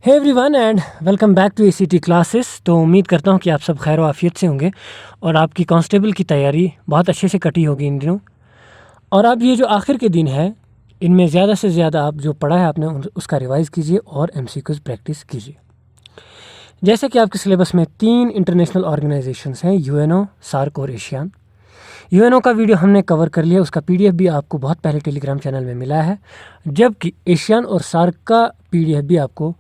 Hey everyone and welcome back to ACT classes. तो उम्मीद करता हूँ कि आप सब खैर आफियत से होंगे और आपकी कांस्टेबल की तैयारी बहुत अच्छे से कटी होगी इन दिनों। और अब ये जो आखिर के दिन है, इनमें ज़्यादा से ज़्यादा आप जो पढ़ा है आपने उसका रिवाइज़ कीजिए और एमसीक्यूज़ प्रैक्टिस कीजिए। जैसे कि आपके सिलेबस में 3 इंटरनेशनल ऑर्गेनाइजेशंस हैं, यूएनओ, सार्क और एशियान। यूएनओ का वीडियो हमने कवर कर लिया, उसका पीडीएफ भी आपको बहुत पहले टेलीग्राम चैनल में मिला है, जबकि एशियान और सार्क का पीडीएफ भी आपको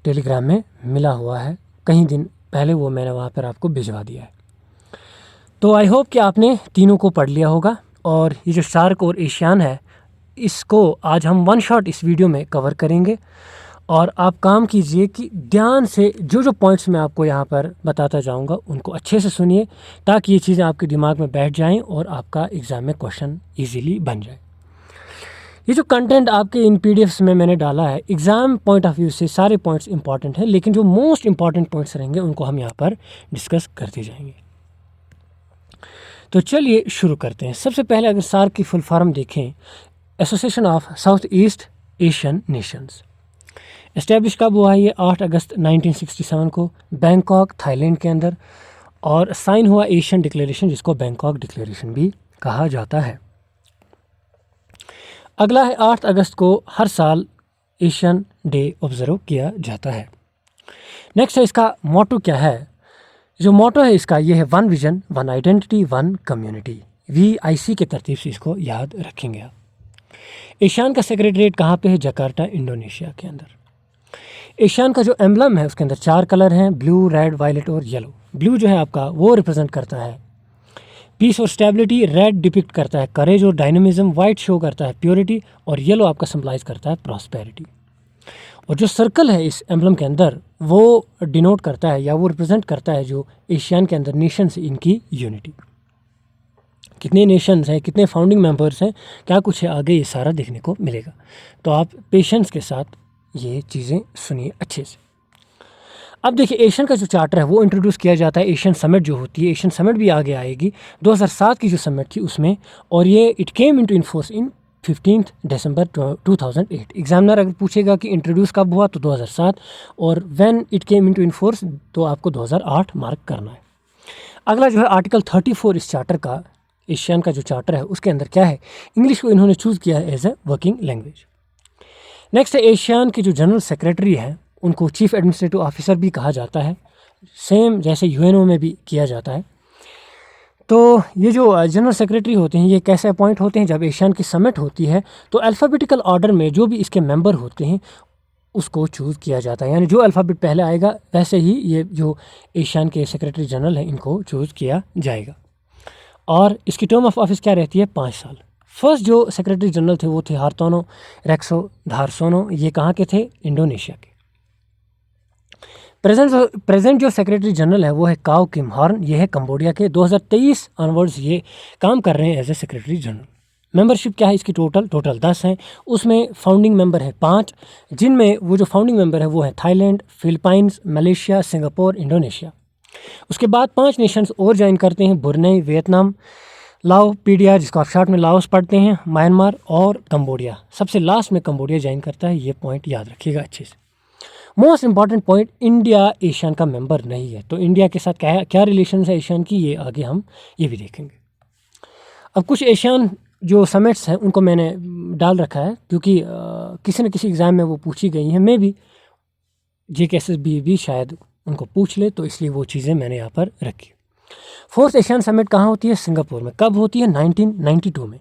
टेलीग्राम में मिला हुआ है। कई दिन पहले वो मैंने वहाँ पर आपको भिजवा दिया है। तो आई होप कि आपने तीनों को पढ़ लिया होगा। और ये जो सार्क और एशियान है, इसको आज हम वन शॉट इस वीडियो में कवर करेंगे। और आप काम कीजिए कि ध्यान से जो जो पॉइंट्स मैं आपको यहाँ पर बताता जाऊँगा उनको अच्छे से सुनिए, ताकि ये चीज़ें आपके दिमाग में बैठ जाएँ और आपका एग्ज़ाम में क्वेश्चन ईजीली बन जाए। ये जो कंटेंट आपके इन पीडीएफ्स में मैंने डाला है, एग्ज़ाम पॉइंट ऑफ व्यू से सारे पॉइंट्स इंपॉर्टेंट हैं, लेकिन जो मोस्ट इंपॉर्टेंट पॉइंट्स रहेंगे उनको हम यहाँ पर डिस्कस करते जाएंगे। तो चलिए शुरू करते हैं। सबसे पहले अगर सार्क की फुल फॉर्म देखें, association of south east Asian Nations. Establish कब हुआ है? ये 8 अगस्त 1967 को बैंकॉक, थाईलैंड के अंदर। और साइन हुआ एशियन डिक्लेरेशन, जिसको बैंकॉक डिक्लेरेशन भी कहा जाता है। अगला है 8 अगस्त को हर साल एशियन डे ऑब्जर्व किया जाता है। नेक्स्ट है इसका मोटो क्या है? जो मोटो है इसका ये है one vision, one identity, one community. VIC के तरतीब से इसको याद रखेंगे आप। एशियान का सेक्रेटरीट कहाँ पे है? जकार्ता, इंडोनेशिया के अंदर। एशियान का जो एम्बलम है उसके अंदर 4 कलर हैं, ब्लू, रेड, वायलेट और येलो। ब्लू जो है आपका वो रिप्रेजेंट करता है पीस और स्टेबिलिटी, रेड डिपिक्ट करता है करेज और डायनामिज्म, वाइट शो करता है प्योरिटी और येलो आपका सिंबलाइज करता है प्रॉस्पेरिटी। और जो सर्कल है इस एम्बलम के अंदर वो डिनोट करता है या वो रिप्रेजेंट करता है जो एशियान के अंदर नेशंस, इनकी यूनिटी। कितने नेशंस हैं, कितने फाउंडिंग मेंबर्स हैं, क्या कुछ है, आगे ये सारा देखने को मिलेगा। तो आप पेशेंस के साथ ये चीज़ें सुनिए अच्छे से। अब देखिए, एशियन का जो चार्टर है वो इंट्रोड्यूस किया जाता है एशियन समिट जो होती है। एशियन समिट भी आगे आएगी 2007 की जो समिट थी उसमें, और ये it came into enforce in 15 December 2008। Examiner अगर पूछेगा कि इंट्रोड्यूस कब हुआ तो 2007, और when it came into enforce तो आपको 2008 मार्क करना है। अगला जो है आर्टिकल 34 इस चार्टर का, एशियन का जो चार्टर है उसके अंदर क्या है? इंग्लिश को इन्होंने चूज़ किया है as a working language. Next है एशियान के जो जनरल सेक्रेटरी हैं उनको चीफ एडमिनिस्ट्रेटिव ऑफिसर भी कहा जाता है, सेम जैसे यूएनओ में भी किया जाता है। तो ये जो जनरल सेक्रेटरी होते हैं ये कैसे अपॉइंट होते हैं? जब एशियान की समिट होती है तो अल्फ़ाबेटिकल ऑर्डर में जो भी इसके मेंबर होते हैं उसको चूज़ किया जाता है, यानी जो अल्फ़ाबेट पहले आएगा वैसे ही ये जो एशियान के सेक्रेटरी जनरल हैं इनको चूज़ किया जाएगा। और इसकी टर्म ऑफ ऑफिस क्या रहती है? 5 साल। फर्स्ट जो सेक्रेटरी जनरल थे वो थे हार्तोनो रेक्सोधारसोनो, ये कहाँ के थे? इंडोनेशिया के। प्रेजेंट जो सेक्रेटरी जनरल है वो है काओ किम हॉर्न, ये है कंबोडिया के। 2023 ऑनवर्ड्स ये काम कर रहे हैं as a secretary general. Membership क्या है इसकी? टोटल 10 हैं। उसमें फाउंडिंग मेंबर है 5, जिनमें वो जो फाउंडिंग मेंबर है वो है Thailand, Philippines, Malaysia, Singapore, Indonesia. उसके बाद 5 नेशंस और ज्वाइन करते हैं, ब्रुनेई, वियतनाम, लाओ, PDR जिसको आप शॉर्ट में लाओस पढ़ते हैं, म्यांमार और कंबोडिया। सबसे लास्ट में कंबोडिया ज्वाइन करता है, ये पॉइंट याद रखिएगा अच्छे से। Most important point, India Asian का मेंबर नहीं है। तो इंडिया के साथ क्या रिलेशन है एशियन की, ये आगे हम ये भी देखेंगे। अब कुछ एशियन जो समिट्स हैं उनको मैंने डाल रखा है क्योंकि किसी न किसी एग्ज़ाम में वो पूछी गई हैं, मे भी JKSSB भी शायद उनको पूछ ले, तो इसलिए वो चीज़ें मैंने यहाँ पर रखी। 4th एशियन समिट कहाँ होती है? सिंगापुर में। कब होती है? 1992 में।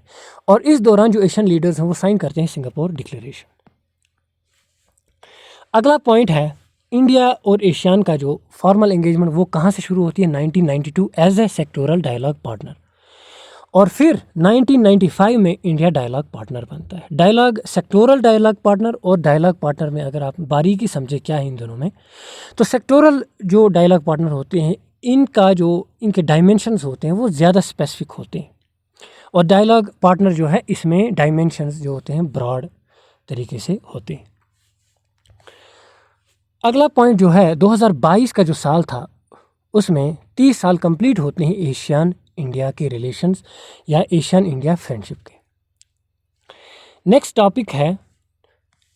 और इस दौरान जो एशियन लीडर्स हैं वो साइन करते हैं सिंगापुर डिक्लेरेशन। अगला पॉइंट है इंडिया और एशियान का जो फॉर्मल एंगेजमेंट वो कहाँ से शुरू होती है? 1992 as a sectoral dialogue partner, और फिर 1995 में इंडिया डायलॉग पार्टनर बनता है। डायलॉग, सेक्टोरल डायलॉग पार्टनर और डायलॉग पार्टनर में अगर आप बारीकी समझे क्या है इन दोनों में, तो सेक्टोरल जो डायलॉग पार्टनर होते हैं इनका जो इनके डायमेंशंस होते हैं वो ज़्यादा स्पेसिफिक होते हैं, और डायलॉग पार्टनर जो है इसमें डायमेंशंस जो होते हैं ब्रॉड तरीके से होते हैं। अगला पॉइंट जो है 2022 का जो साल था उसमें 30 साल कंप्लीट होते हैं एशियन इंडिया के रिलेशंस या एशियन इंडिया फ्रेंडशिप के। नेक्स्ट टॉपिक है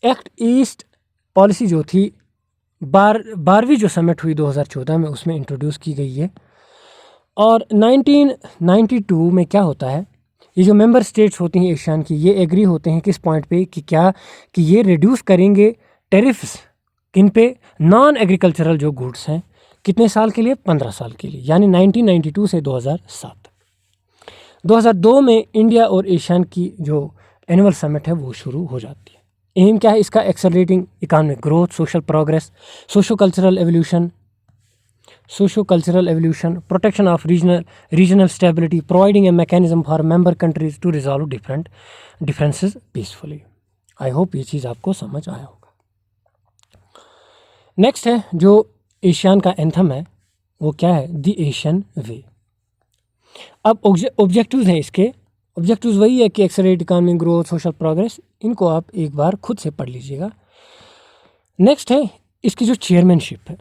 एक्ट ईस्ट पॉलिसी जो थी 12वीं जो समिट हुई 2014 में, उसमें इंट्रोड्यूस की गई है। और 1992 में क्या होता है, ये जो मेंबर स्टेट्स होती हैं एशियान की, ये एग्री होते हैं किस पॉइंट पे कि ये रिड्यूस करेंगे टैरिफ्स किन पे, नॉन एग्रीकल्चरल जो गुड्स हैं, कितने साल के लिए, 15 साल के लिए, यानी 1992 से 2007। 2002 में इंडिया और एशियान की जो एनुअल समिट है वो शुरू हो जाती है। एम क्या है इसका, accelerating economic growth, social progress, socio cultural evolution, protection of regional stability, providing a mechanism for member countries to resolve differences peacefully. I hope ये चीज़ आपको समझ आया होगा। नेक्स्ट है जो एशियान का एंथम है वो क्या है, द एशियन वे। अब ऑब्जेक्टिव्स हैं इसके, ऑब्जेक्टिव्स वही है कि accelerate economic growth, social progress, इनको आप एक बार खुद से पढ़ लीजिएगा। नेक्स्ट है इसकी जो चेयरमैनशिप है,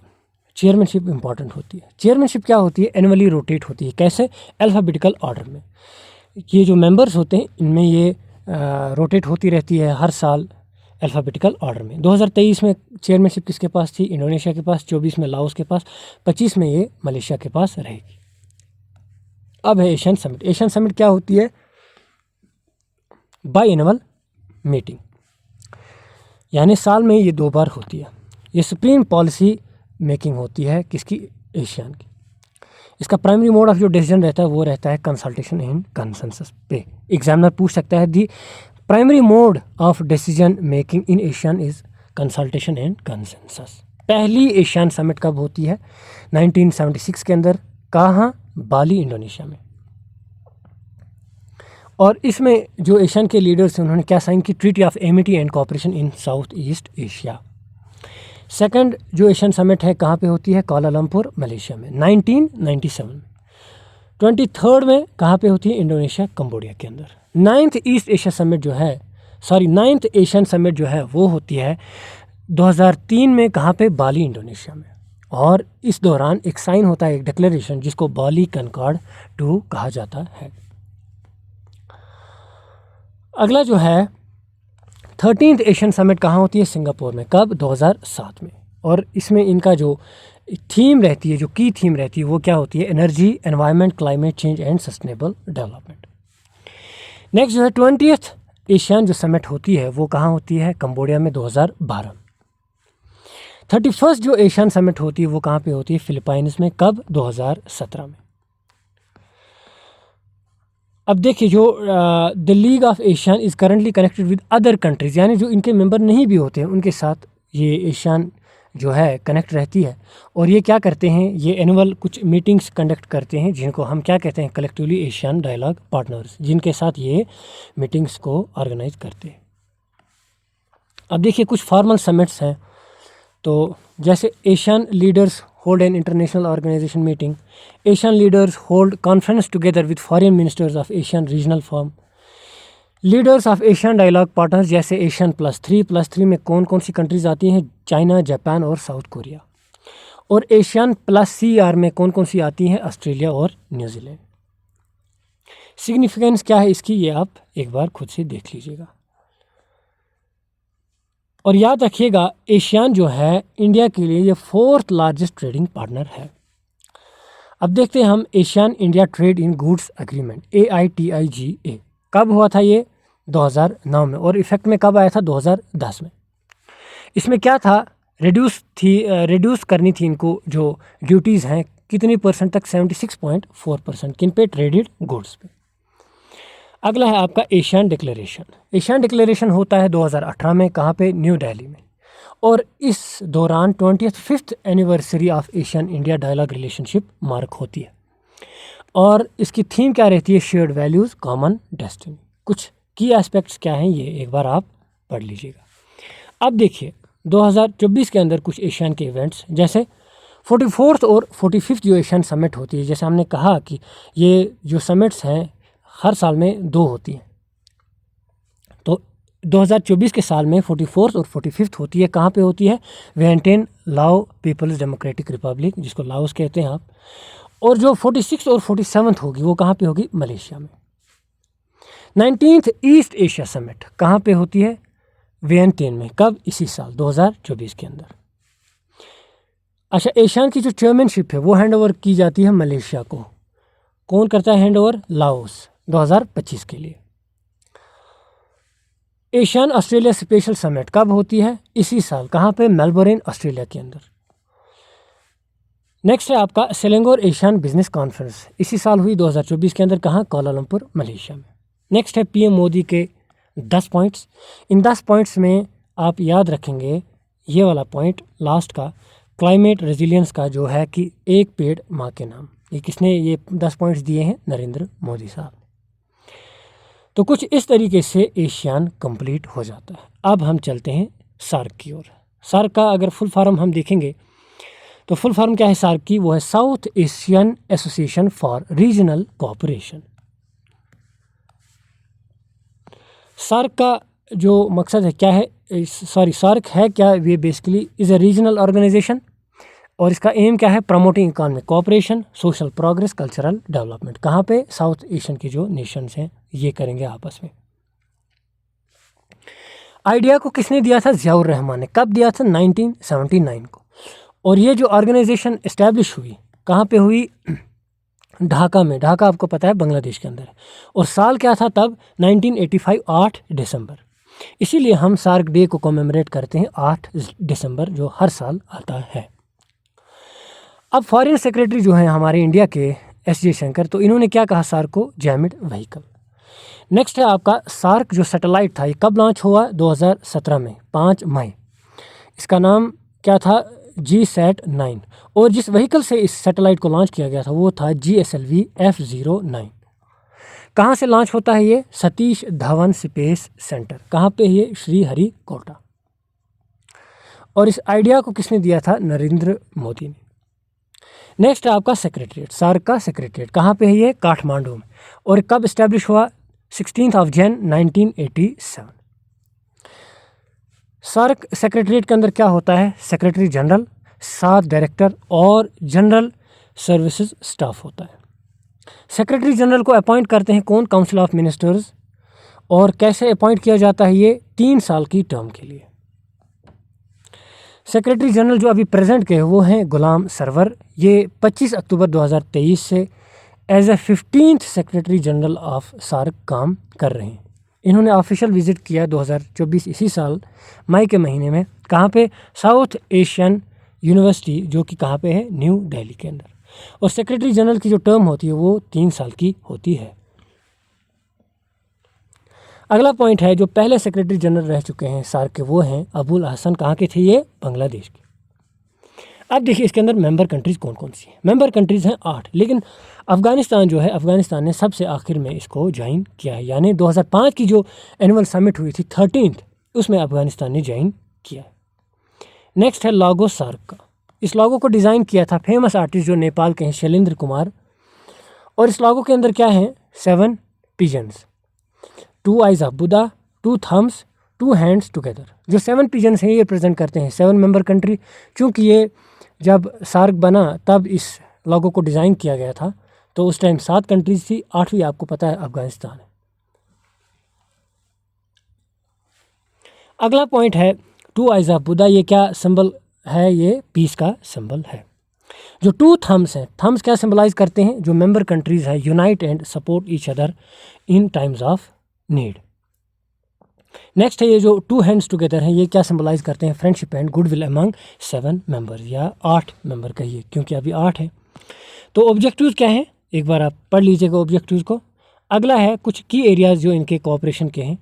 चेयरमैनशिप इंपॉर्टेंट होती है। चेयरमैनशिप क्या होती है, एनुअली रोटेट होती है। कैसे, अल्फ़ाबेटिकल ऑर्डर में। ये जो मेंबर्स होते हैं इनमें ये रोटेट होती रहती है हर साल अल्फ़ाबेटिकल ऑर्डर में। 2023 में चेयरमैनशिप किसके पास थी, इंडोनेशिया के पास, 24 में लाओस के पास, 25 में ये मलेशिया के पास रहेगी। अब है एशियन समिट। एशियन समिट क्या होती है, बाई एनुअल मीटिंग, यानी साल में ये 2 बार होती है। ये सुप्रीम पॉलिसी मेकिंग होती है किसकी, एशियन की। इसका प्राइमरी मोड ऑफ जो डिसीजन रहता है वो रहता है कंसल्टेशन एंड कंसेंसस पे। एग्जामिनर पूछ सकता है the primary mode of decision making in Asian is consultation and consensus. पहली एशियन समिट कब होती है, 1976 के अंदर, कहाँ, बाली, इंडोनेशिया में। और इसमें जो एशियन के लीडर्स हैं उन्होंने क्या साइन की, treaty of Amity and cooperation in south east Asia. Second जो एशियन समिट है कहाँ पे होती है, कोलालमपुर, मलेशिया में, 1997। 23rd में कहाँ पे होती है, इंडोनेशिया, कंबोडिया के अंदर। 9th ईस्ट एशिया समिट जो है, 9th एशियन समिट जो है वो होती है 2003 में, कहाँ पे, बाली, इंडोनेशिया में। और इस दौरान एक साइन होता है, एक डिक्लेरेशन, जिसको बाली कनकॉर्ड 2 कहा जाता है। अगला जो है 13th एशियन समिट कहाँ होती है, सिंगापुर में, कब, 2007 में। और इसमें इनका जो थीम रहती है, जो की थीम रहती है वो क्या होती है, energy, environment, climate change and sustainable development. Next जो है 20th एशियन जो समिट होती है वो कहाँ होती है, कंबोडिया में, 2012। 31st जो एशियन समिट होती है वो कहाँ पे होती है, फिलीपाइंस में, कब, 2017 में। अब देखिए जो the league of Asian is currently connected with other countries, यानी जो इनके मेंबर नहीं भी होते हैं उनके साथ ये एशियन जो है कनेक्ट रहती है। और ये क्या करते हैं, ये एनुअल कुछ मीटिंग्स कंडक्ट करते हैं जिनको हम क्या कहते हैं, कलेक्टिवली एशियन डायलॉग पार्टनर्स, जिनके साथ ये मीटिंग्स को ऑर्गेनाइज करते हैं। अब देखिए कुछ फॉर्मल समिट्स हैं, तो जैसे Asian leaders hold an international organization meeting, Asian leaders hold conference together with foreign ministers of Asian regional firm, leaders of ASEAN dialogue partners, जैसे एशियन +3 में कौन कौन सी कंट्रीज़ आती हैं, चाइना, जापान और साउथ कोरिया। और एशियन +CR में कौन कौन सी आती हैं, ऑस्ट्रेलिया और न्यूजीलैंड। सिग्निफिकेंस क्या है इसकी, ये आप एक बार खुद से देख लीजिएगा। और याद रखिएगा एशियन जो है इंडिया के लिए ये 4th लार्जेस्ट ट्रेडिंग पार्टनर है। अब देखते हैं हम Asian India trade in goods agreement, AITIGA, कब हुआ था ये, 2009 में। और इफेक्ट में कब आया था, 2010 में। इसमें क्या था, रिड्यूस करनी थी इनको जो ड्यूटीज़ हैं, कितनी परसेंट तक, 76.4%, किन पे, ट्रेडेड गुड्स पे। अगला है आपका एशियन डिक्लेरेशन। एशियन डिक्लेरेशन होता है 2018 में, कहाँ पे, न्यू दिल्ली में। और इस दौरान 25th anniversary of ASEAN India dialogue relationship mark होती है। और इसकी थीम क्या रहती है, शेयर्ड वैल्यूज़, कॉमन डेस्टिनी। कुछ की एस्पेक्ट्स क्या हैं ये एक बार आप पढ़ लीजिएगा। अब देखिए 2024 के अंदर कुछ एशियन के इवेंट्स, जैसे 44th और 45th जो एशियन समिट होती है, जैसे हमने कहा कि ये जो समिट्स हैं हर साल में 2 होती हैं, तो 2024 के साल में 44th और 45th होती है। कहाँ पे होती है, वियतनाम, लाओ पीपल्स डेमोक्रेटिक रिपब्लिक, जिसको लाओस कहते हैं आप। और जो 46th और 47th होगी वो कहाँ पे होगी, मलेशिया में। 19th ईस्ट एशिया समिट कहाँ पे होती है, वियतनाम में, कब, इसी साल 2024 के अंदर। अच्छा, एशियान की जो चेयरमैनशिप है वो हैंड ओवर की जाती है मलेशिया को। कौन करता है हैंड ओवर? लाओस, 2025 के लिए। एशियन ऑस्ट्रेलिया स्पेशल समिट कब होती है? इसी साल। कहाँ पे? मेलबोर्न, ऑस्ट्रेलिया के अंदर। नेक्स्ट है आपका सेलेंगोर एशियन बिजनेस कॉन्फ्रेंस, इसी साल हुई 2024 के अंदर। कहाँ? कोलालमपुर, मलेशिया में। नेक्स्ट है पीएम मोदी के 10 पॉइंट्स। इन 10 पॉइंट्स में आप याद रखेंगे ये वाला पॉइंट लास्ट का, क्लाइमेट रेजिलियंस का, जो है कि एक पेड़ माँ के नाम। ये किसने ये 10 पॉइंट्स दिए हैं? नरेंद्र मोदी साहब। तो कुछ इस तरीके से एशियान कंप्लीट हो जाता है। अब हम चलते हैं सार्क की ओर। सार्क का अगर फुल फॉर्म हम देखेंगे तो फुल फॉर्म क्या है सार्क की? वो है South Asian association for regional cooperation. SAARC का जो मकसद है क्या है? सार्क है क्या? ये basically is a regional organisation, और इसका एम क्या है? Promoting economic cooperation, social progress, cultural development. कहाँ पे? साउथ एशियन की जो नेशंस हैं ये करेंगे आपस में। आइडिया को किसने दिया था? ज़ियाउर रहमान ने। कब दिया था? 1979 को। और ये जो ऑर्गेनाइजेशन इस्टेब्लिश हुई कहाँ पे हुई? ढाका में। ढाका आपको पता है बांग्लादेश के अंदर है। और साल क्या था तब? 1985, 8 दिसंबर। इसीलिए हम सार्क डे को कमेमोरेट करते हैं 8 दिसंबर, जो हर साल आता है। अब फॉरेन सेक्रेटरी जो हैं हमारे इंडिया के, एस जयशंकर, तो इन्होंने क्या कहा सार्क को? जैमिड व्हीकल। नेक्स्ट है आपका सार्क जो सैटेलाइट था, ये कब लॉन्च हुआ? 2017 में, 5 मई। इसका नाम क्या था? GSAT-9। और जिस व्हीकल से इस सैटेलाइट को लॉन्च किया गया था वो था GSLV F09। कहाँ से लॉन्च होता है ये? Satish Dhawan space centre. कहाँ पे? ये श्रीहरिकोटा। और इस आइडिया को किसने दिया था? नरेंद्र मोदी ने। नेक्स्ट है आपका सेक्रेटरीट। सार्क का सेक्रेटरीट कहाँ पे है? ये काठमांडू में। और कब इस्टेब्लिश हुआ? 16 जनवरी 1987। सार्क सेक्रेटरीट के अंदर क्या होता है? सेक्रेटरी जनरल, 7 डायरेक्टर और जनरल सर्विसेज स्टाफ होता है। सेक्रेटरी जनरल को अपॉइंट करते हैं कौन? Council of ministers. और कैसे अपॉइंट किया जाता है? ये 3 साल की टर्म के लिए। सेक्रेटरी जनरल जो अभी प्रेजेंट के वो हैं गुलाम सरवर। ये 25 अक्टूबर 2023 से as a 15th secretary general of SAARC काम कर रहे हैं। इन्होंने ऑफिशियल विजिट किया 2024 इसी साल मई के महीने में। कहाँ पे? साउथ एशियन यूनिवर्सिटी, जो कि कहाँ पे है? न्यू दिल्ली के अंदर। और सेक्रेटरी जनरल की जो टर्म होती है वो 3 साल की होती है। अगला पॉइंट है जो पहले सेक्रेटरी जनरल रह चुके हैं सार्क के, वो हैं अबुल हसन। कहाँ के थे ये? बांग्लादेश के। अब देखिए इसके अंदर मेंबर कंट्रीज़ कौन कौन सी हैं। मेंबर कंट्रीज़ हैं 8, लेकिन अफ़गानिस्तान जो है, अफ़गानिस्तान ने सबसे आखिर में इसको ज्वाइन किया है। यानी 2005 की जो एनुअल समिट हुई थी 13th, उसमें अफ़गानिस्तान ने ज्वाइन किया। नेक्स्ट है लोगो सार्क का। इस लोगो को डिज़ाइन किया था फेमस आर्टिस्ट जो नेपाल के हैं, शैलेंद्र कुमार। और इस लोगो के अंदर क्या है? 7 pigeons, 2 eyes of Buddha, 2 thumbs, 2 hands together. जो 7 पिजन्स हैं ये रिप्रेजेंट करते हैं 7 मेंबर कंट्री। क्योंकि ये जब सार्क बना तब इस लोगो को डिज़ाइन किया गया था, तो उस टाइम 7 कंट्रीज थी, 8वीं आपको पता है अफगानिस्तान है। अगला पॉइंट है 2 आइज ऑफ बुद्धा। ये क्या सिंबल है? ये पीस का सिंबल है। जो 2 थम्स हैं, थम्स क्या सिंबलाइज करते हैं? जो मेंबर कंट्रीज है unite and support each other in times of need. Next है ये जो 2 हैंड्स टुगेदर हैं, ये क्या सिंबलाइज करते हैं? Friendship and goodwill among 7 members, या 8 मेंबर कहिए, क्योंकि अभी 8 है। तो ऑब्जेक्टिव्स क्या हैं? एक बार आप पढ़ लीजिएगा ऑब्जेक्टिव्स को। अगला है कुछ की एरियाज़ जो इनके कोऑपरेशन के हैं,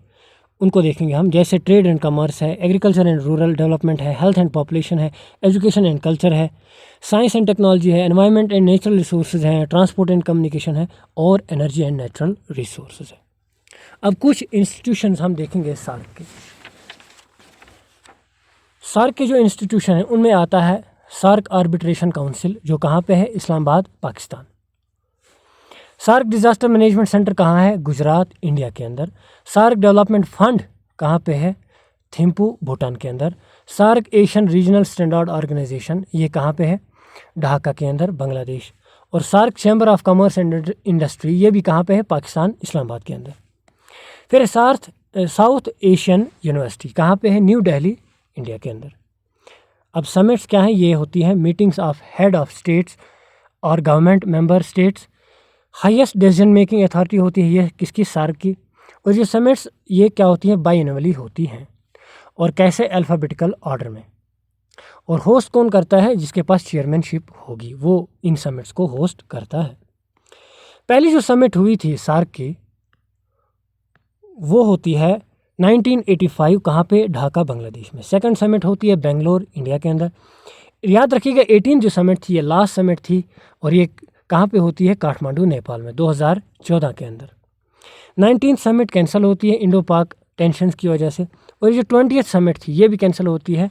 उनको देखेंगे हम। जैसे ट्रेड एंड कमर्स है, एग्रीकल्चर एंड रूरल डेवलपमेंट है, हेल्थ एंड पॉपुलेशन है, एजुकेशन एंड कल्चर है, साइंस एंड टेक्नोलॉजी है, एनवायरनमेंट एंड नेचुरल रिसोर्सेज हैं, ट्रांसपोर्ट एंड कम्युनिकेशन है, और एनर्जी एंड नेचुरल रिसोर्सेज है। अब कुछ इंस्टीट्यूशंस हम देखेंगे सार्क के। सार्क के जो इंस्टीट्यूशन है उनमें आता है सार्क आर्बिट्रेशन काउंसिल, जो कहाँ पे है? Islamabad, Pakistan. SAARC disaster management centre कहाँ है? गुजरात, इंडिया के अंदर। सार्क डेवलपमेंट फंड कहाँ पे है? थिम्पू, भूटान के अंदर। SAARC Asian regional standard organisation, ये कहाँ पे है? ढाका के अंदर, बांग्लादेश। और SAARC chamber of commerce and industry, ये भी कहाँ पे है? पाकिस्तान, इस्लामाबाद के अंदर। फिर साउथ एशियन यूनिवर्सिटी कहाँ पे है? न्यू दिल्ली, इंडिया के अंदर। अब समिट्स क्या है, ये होती है meetings of head of states और government member states. Highest decision making authority होती है ये किसकी, सार्क की। और ये समिट्स ये क्या होती हैं, बाई एनुअली होती हैं और कैसे, अल्फ़ाबेटिकल ऑर्डर में। और होस्ट कौन करता है, जिसके पास चेयरमैनशिप होगी वो इन समिट्स को होस्ट करता है। पहली जो समिट हुई थी सार्क की वो होती है 1985, कहाँ पे, ढाका बांग्लादेश में। सेकंड समिट होती है बेंगलोर इंडिया के अंदर। याद रखिएगा 18 जो समिट थी ये लास्ट समिट थी और ये कहाँ पे होती है, काठमांडू नेपाल में 2014 के अंदर। 19th समिट कैंसिल होती है इंडो पाक टेंशन्स की वजह से। और ये जो 20th समिट थी ये भी कैंसिल होती है,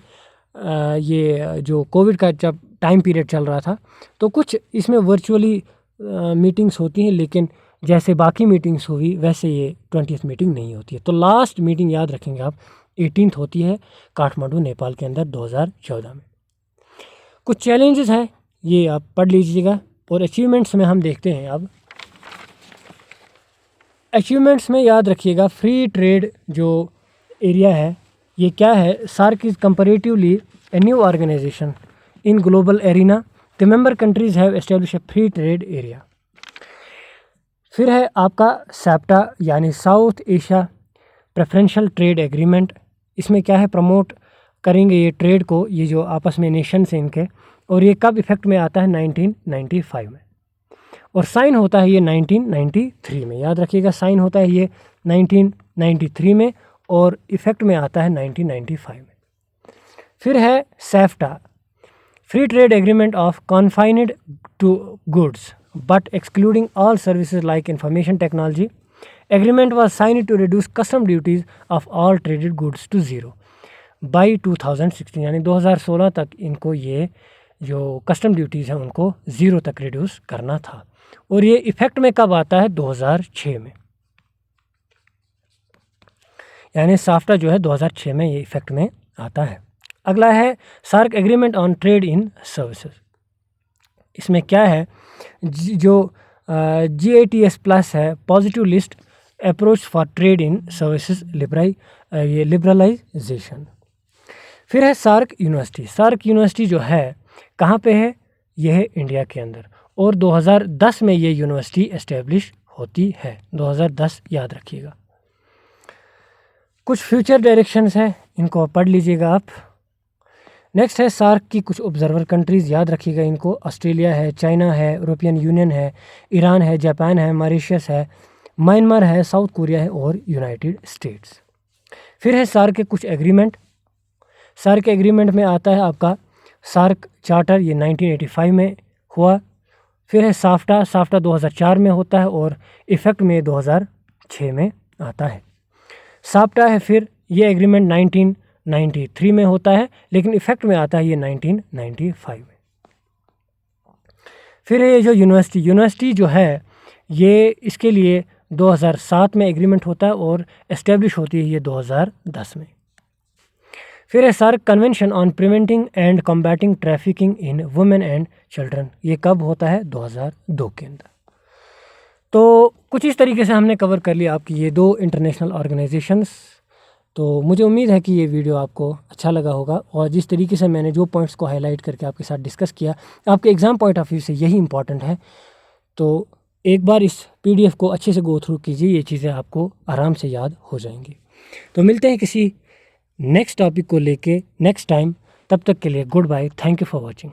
ये जो कोविड का जब टाइम पीरियड चल रहा था तो कुछ इसमें वर्चुअली मीटिंग्स होती हैं, लेकिन जैसे बाकी मीटिंग्स हुई वैसे ये 20th मीटिंग नहीं होती है। तो लास्ट मीटिंग याद रखेंगे आप 18th होती है काठमांडू नेपाल के अंदर 2014 में। कुछ चैलेंजेस हैं ये आप पढ़ लीजिएगा। और अचीवमेंट्स में हम देखते हैं अब। अचीवमेंट्स में याद रखिएगा फ्री ट्रेड जो एरिया है ये क्या है, SAARC is comparatively a new organisation in global arena. The member countries have establish a free trade area. फिर है आपका सैप्टा यानी South Asia preferential trade agreement. इसमें क्या है, प्रमोट करेंगे ये ट्रेड को, ये जो आपस में नेशन से इनके। और ये कब इफेक्ट में आता है, 1995 में। और साइन होता है ये 1993 में। याद रखिएगा साइन होता है ये 1993 में और इफेक्ट में आता है 1995 में। फिर है SAFTA, free trade agreement of confined to goods but excluding all services like information technology. Agreement was signed to reduce custom duties of all traded goods to zero by 2016, यानी 2016 तक इनको ये जो कस्टम ड्यूटीज़ हैं उनको zero तक reduce करना था। और ये इफ़ेक्ट में कब आता है, 2006 में। यानी साफ्टा जो है 2006 में ये इफ़ेक्ट में आता है। अगला है SAARC agreement on trade in services. इसमें क्या है, जो GATS प्लस है, positive list approach for trade in services liberalisation. फिर है सार्क यूनिवर्सिटी। सार्क यूनिवर्सिटी जो है कहाँ पे है, यह है इंडिया के अंदर। और 2010 में ये यूनिवर्सिटी एस्टेब्लिश होती है, 2010 याद रखिएगा। कुछ फ्यूचर डायरेक्शंस हैं, इनको पढ़ लीजिएगा आप। नेक्स्ट है सार्क की कुछ ऑब्जर्वर कंट्रीज़, याद रखिएगा इनको। ऑस्ट्रेलिया है, चाइना है, यूरोपियन यूनियन है, ईरान है, जापान है, मॉरिशस है, म्यांमार है, साउथ कोरिया है और यूनाइटेड स्टेट्स। फिर है सार्क के कुछ एग्रीमेंट। सार्क के एग्रीमेंट में आता है आपका सार्क चार्टर, ये 1985 में हुआ। फिर है साफ्टा, साफ्टा 2004 में होता है और इफ़ेक्ट में 2006 में आता है। साफ्टा है फिर ये एग्रीमेंट 1993 में होता है, लेकिन इफ़ेक्ट में आता है ये 1995 में। फिर ये जो यूनिवर्सिटी जो है ये इसके लिए 2007 में एग्रीमेंट होता है और एस्टेब्लिश होती है ये 2010 में। फिर है SAARC convention on preventing and combating trafficking in women and children, ये कब होता है, 2002 के अंदर। तो कुछ इस तरीके से हमने कवर कर लिया आपकी ये दो इंटरनेशनल ऑर्गेनाइजेशंस। तो मुझे उम्मीद है कि ये वीडियो आपको अच्छा लगा होगा और जिस तरीके से मैंने जो पॉइंट्स को हाईलाइट करके आपके साथ डिस्कस किया, आपके एग्ज़ाम पॉइंट ऑफ व्यू से यही इंपॉर्टेंट है। तो एक बार इस PDF को अच्छे से गो थ्रू कीजिए, ये चीज़ें आपको आराम से याद हो जाएंगी। तो मिलते हैं किसी नेक्स्ट टॉपिक को लेके नेक्स्ट टाइम, तब तक के लिए goodbye, thank you for watching.